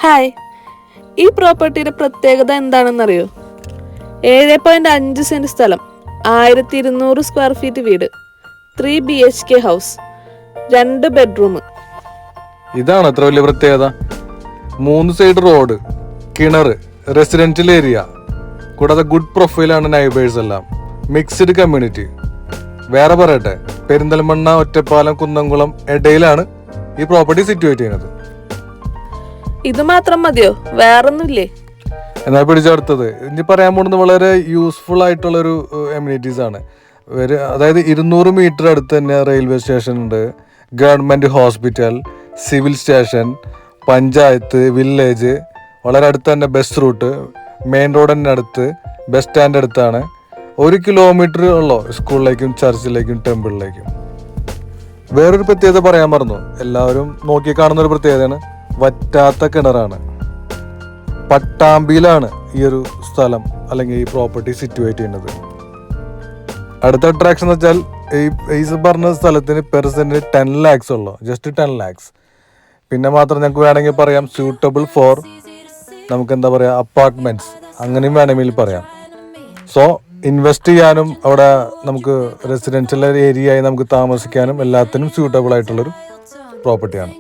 Hi, ഈ പ്രോപ്പർട്ടിയുടെ പ്രത്യേകത എന്താണെന്നറിയോ? 7.5 സെന്റ് സ്ഥലം, 1200 സ്ക്വയർ ഫീറ്റ് വീട്, 3 BHK ഹൗസ്, 2 ബെഡ്റൂം. ഇതാണ് അത്ര വലിയ പ്രത്യേകത. 3 സൈഡ് റോഡ്, കിണർ, റെസിഡൻഷ്യൽ ഏരിയ, കൂടാതെ ഗുഡ് പ്രൊഫൈലാണ് നൈബേഴ്സ് എല്ലാം, മിക്സ്ഡ് കമ്മ്യൂണിറ്റി. വേറെ പറയട്ടെ, പെരിന്തൽമണ്ണ, ഒറ്റപ്പാലം, കുന്നംകുളം ഇടയിലാണ് ഈ പ്രോപ്പർട്ടി സിറ്റുവേറ്റ് ചെയ്യുന്നത്. ഇത് മാത്രം മതിയോ? വേറൊന്നുമില്ലേ? എന്നാ പിടിച്ചെടുത്തത് ഇനി പറയാൻ പോകുന്നത് വളരെ യൂസ്ഫുൾ ആയിട്ടുള്ളൊരു എമ്യൂണിറ്റീസ് ആണ്. അതായത് 200 മീറ്റർ അടുത്ത് തന്നെ റെയിൽവേ സ്റ്റേഷൻ ഉണ്ട്, government hospital, civil station, panchayat, village, വളരെ അടുത്ത് തന്നെ ബസ് റൂട്ട്, മെയിൻ റോഡ് തന്നെ അടുത്ത്, ബസ് സ്റ്റാൻഡ് അടുത്താണ്. 1 കിലോമീറ്റർ ഉള്ളൂ സ്കൂളിലേക്കും ചർച്ചിലേക്കും ടെമ്പിളിലേക്കും. വേറൊരു പ്രത്യേകത പറയാൻ മറന്നു, എല്ലാവരും നോക്കി കാണുന്ന ഒരു പ്രത്യേകതയാണ് വറ്റാത്ത കിണറാണ്. പട്ടാമ്പിയിലാണ് ഈ ഒരു സ്ഥലം അല്ലെങ്കിൽ ഈ പ്രോപ്പർട്ടി സിറ്റുവേറ്റ് ചെയ്യുന്നത്. അടുത്ത അട്രാക്ഷൻ എന്ന് വെച്ചാൽ ഈ പറഞ്ഞ സ്ഥലത്തിന് പെർ സെന്റ് 10 lakhs ഉള്ളൂ, ജസ്റ്റ് 10 lakhs. പിന്നെ മാത്രം ഞങ്ങൾക്ക് വേണമെങ്കിൽ പറയാം സ്യൂട്ടബിൾ ഫോർ നമുക്ക് എന്താ പറയുക അപ്പാർട്ട്മെന്റ്സ്, അങ്ങനെയും വേണമെങ്കിൽ പറയാം. സോ ഇൻവെസ്റ്റ് ചെയ്യാനും അവിടെ നമുക്ക് റെസിഡൻഷ്യൽ ഏരിയ ആയി നമുക്ക് താമസിക്കാനും എല്ലാത്തിനും സ്യൂട്ടബിൾ ആയിട്ടുള്ളൊരു പ്രോപ്പർട്ടിയാണ്.